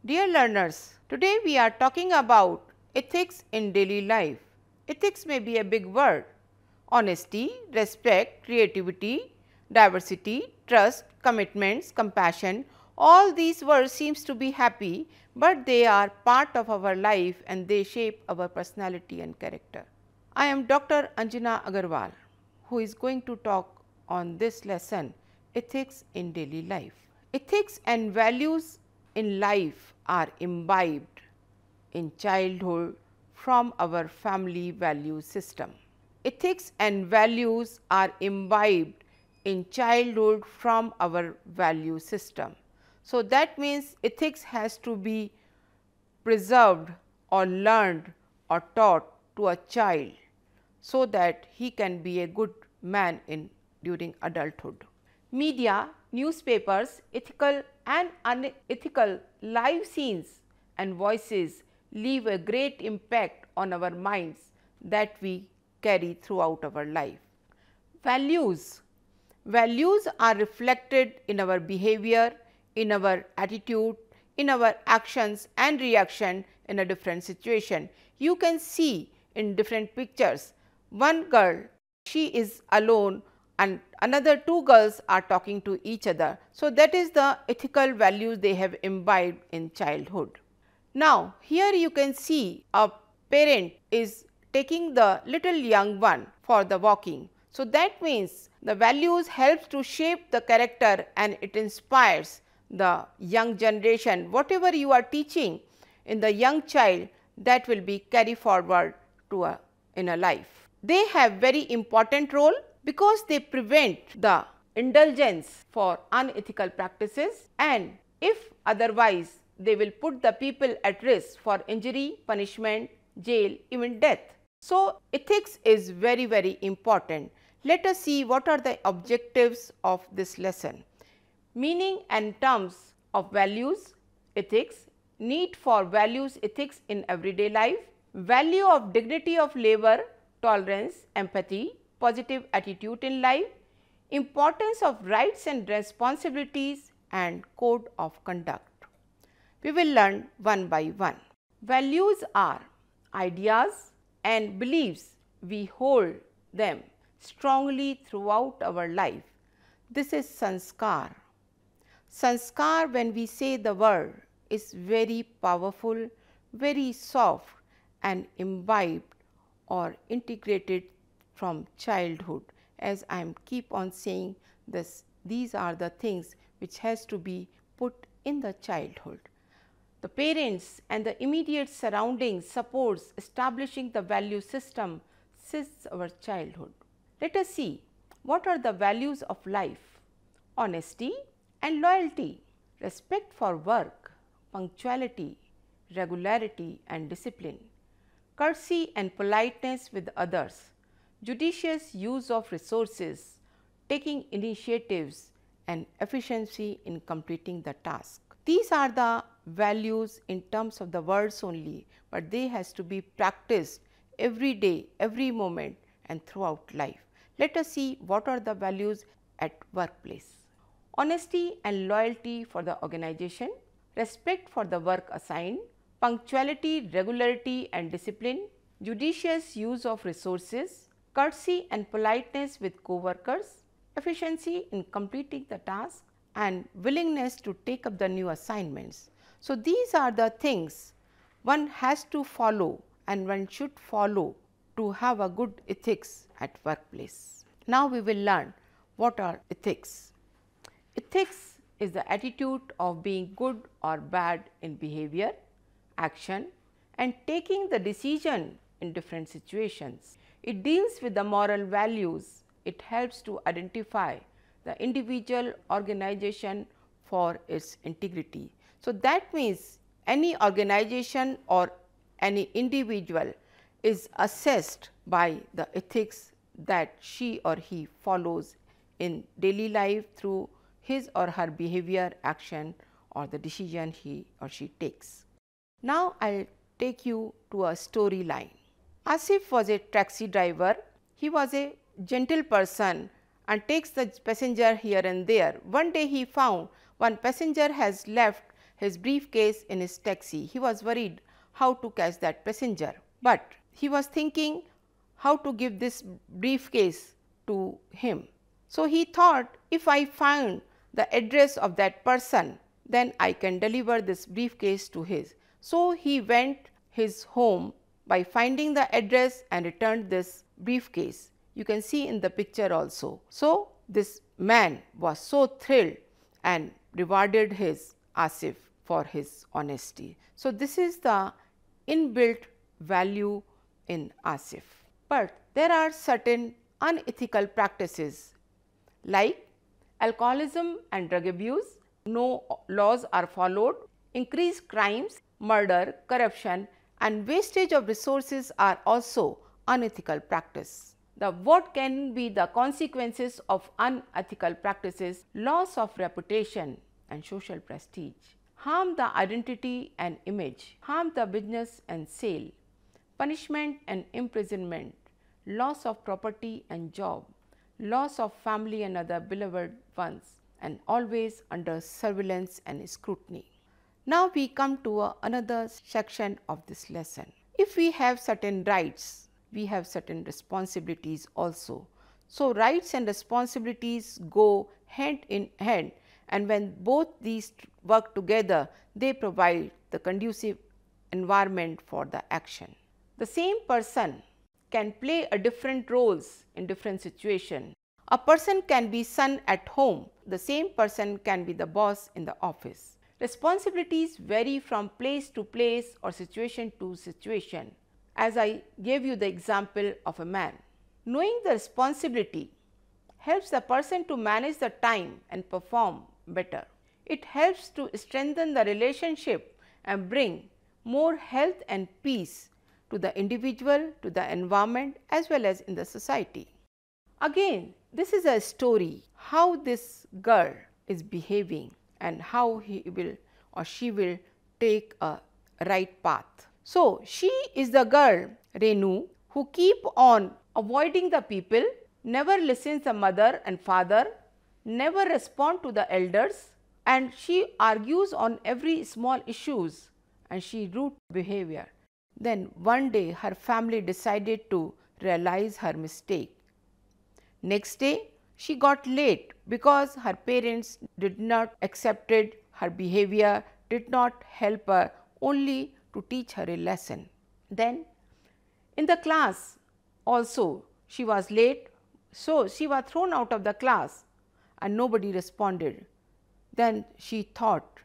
Dear learners, today we are talking about ethics in daily life. Ethics may be a big word. Honesty, respect, creativity, diversity, trust, commitments, compassion, all these words seems to be happy, but they are part of our life and they shape our personality and character. I am Dr. Anjana Agarwal, who is going to talk on this lesson, ethics in daily life. Ethics and values in life are imbibed in childhood from our family value system. Ethics and values are imbibed in childhood from our value system. So, that means ethics has to be preserved or learned or taught to a child, so that he can be a good man during adulthood. Media, newspapers, ethical and unethical live scenes and voices leave a great impact on our minds that we carry throughout our life. Values. Values are reflected in our behavior, in our attitude, in our actions and reaction in a different situation. You can see in different pictures, one girl, she is alone and another two girls are talking to each other. So, that is the ethical values they have imbibed in childhood. Now, here you can see a parent is taking the little young one for the walking. So, that means the values helps to shape the character and it inspires the young generation. Whatever you are teaching in the young child, that will be carry forward to in a life. They have very important role because they prevent the indulgence for unethical practices, and if otherwise they will put the people at risk for injury, punishment, jail, even death. So, ethics is very important. Let us see what are the objectives of this lesson. Meaning and terms of values, ethics, need for values ethics in everyday life, value of dignity of labor, tolerance, empathy, positive attitude in life, importance of rights and responsibilities and code of conduct. We will learn one by one. Values are ideas and beliefs. We hold them strongly throughout our life. This is sanskar. Sanskar, when we say the word, is very powerful, very soft and imbibed or integrated from childhood. As I am keep on saying this, these are the things which has to be put in the childhood. The parents and the immediate surroundings supports establishing the value system since our childhood. Let us see what are the values of life: honesty and loyalty, respect for work, punctuality, regularity and discipline, courtesy and politeness with others, judicious use of resources, taking initiatives and efficiency in completing the task. These are the values in terms of the words only, but they has to be practiced every day, every moment and throughout life. Let us see what are the values at workplace. Honesty and loyalty for the organization, respect for the work assigned, punctuality, regularity and discipline, judicious use of resources, courtesy and politeness with co-workers, efficiency in completing the task and willingness to take up the new assignments. So, these are the things one has to follow and one should follow to have a good ethics at workplace. Now, we will learn what are ethics. Ethics is the attitude of being good or bad in behavior, action and taking the decision in different situations. It deals with the moral values. It helps to identify the individual organization for its integrity. So, that means any organization or any individual is assessed by the ethics that she or he follows in daily life through his or her behavior, action or the decision he or she takes. Now, I will take you to a storyline. Asif was a taxi driver. He was a gentle person and takes the passenger here and there. One day he found one passenger has left his briefcase in his taxi. He was worried how to catch that passenger, but he was thinking how to give this briefcase to him. So he thought, if I find the address of that person, then I can deliver this briefcase to his. So he went his home by finding the address and returned this briefcase. You can see in the picture also. So this man was so thrilled and rewarded his Asif for his honesty. So this is the inbuilt value in Asif. But there are certain unethical practices like alcoholism and drug abuse. No laws are followed. Increased crimes, murder, corruption and wastage of resources are also unethical practice. What can be the consequences of unethical practices? Loss of reputation and social prestige, harm the identity and image, harm the business and sale, punishment and imprisonment, loss of property and job, loss of family and other beloved ones, and always under surveillance and scrutiny. Now we come to another section of this lesson. If we have certain rights, we have certain responsibilities also. So rights and responsibilities go hand in hand, and when both these work together, they provide the conducive environment for the action. The same person can play a different roles in different situations. A person can be son at home, the same person can be the boss in the office. Responsibilities vary from place to place or situation to situation. As I gave you the example of a man, knowing the responsibility helps the person to manage the time and perform better. It helps to strengthen the relationship and bring more health and peace to the individual, to the environment as well as in the society. Again, this is a story how this girl is behaving and how he will or she will take a right path. So, she is the girl Renu who keep on avoiding the people, never listens the mother and father, never respond to the elders, and she argues on every small issues and she rude behavior. Then one day her family decided to realize her mistake. Next day she got late because her parents did not accepted her behavior, did not help her, only to teach her a lesson. Then in the class also she was late, so she was thrown out of the class and nobody responded. Then she thought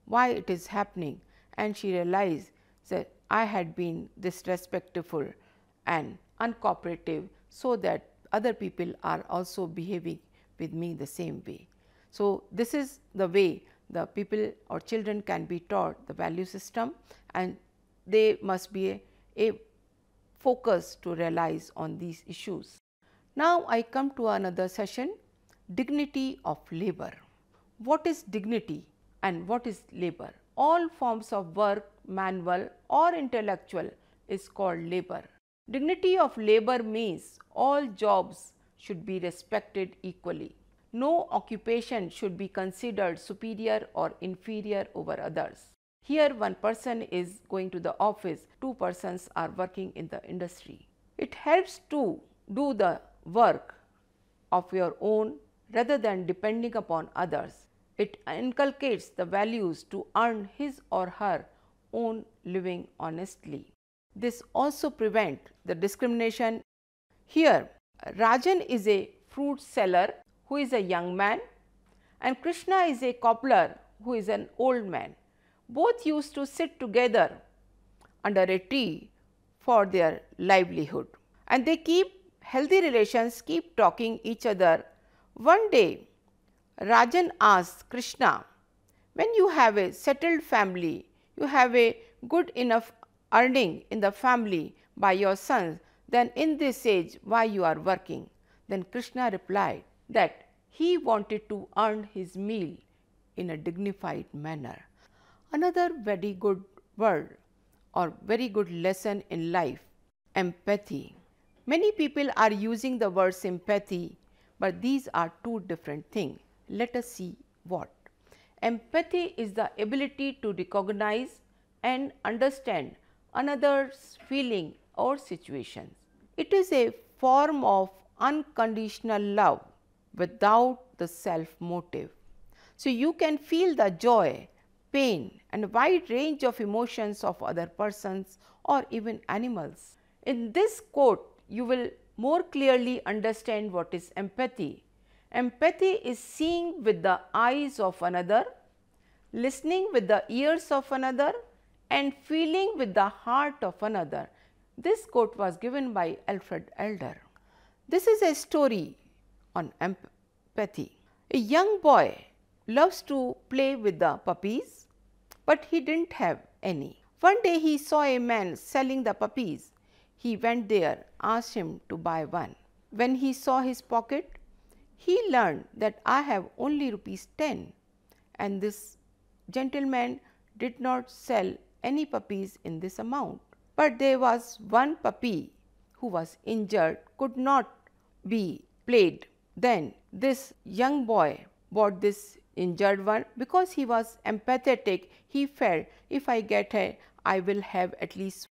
why it is happening, and she realized that I had been disrespectful and uncooperative, so that other people are also behaving with me the same way. So, this is the way the people or children can be taught the value system, and they must be a focus to realize on these issues. Now, I come to another session, dignity of labor. What is dignity and what is labor? All forms of work, manual or intellectual, is called labor. Dignity of labor means all jobs should be respected equally. No occupation should be considered superior or inferior over others. Here one person is going to the office, two persons are working in the industry. It helps to do the work of your own rather than depending upon others. It inculcates the values to earn his or her own living honestly. This also prevents the discrimination. Here Rajan is a fruit seller who is a young man, and Krishna is a cobbler who is an old man. Both used to sit together under a tree for their livelihood, and they keep healthy relations, keep talking each other. One day Rajan asked Krishna, when you have a settled family, you have a good enough earning in the family by your sons, then in this age why you are working? Then Krishna replied that he wanted to earn his meal in a dignified manner. Another very good word or very good lesson in life, empathy. Many people are using the word sympathy, but these are two different things. Let us see what. Empathy is the ability to recognize and understand another's feeling or situations. It is a form of unconditional love without the self motive. So, you can feel the joy, pain and wide range of emotions of other persons or even animals. In this quote, you will more clearly understand what is empathy. Empathy is seeing with the eyes of another, listening with the ears of another and feeling with the heart of another. This quote was given by Alfred Adler. This is a story on empathy. A young boy loves to play with the puppies, but he didn't have any. One day he saw a man selling the puppies. He went there, asked him to buy one. When he saw his pocket, he learned that I have only rupees 10, and this gentleman did not sell any puppies in this amount. But there was one puppy who was injured, could not be played. Then this young boy bought this injured one because he was empathetic. He felt if I get her, I will have at least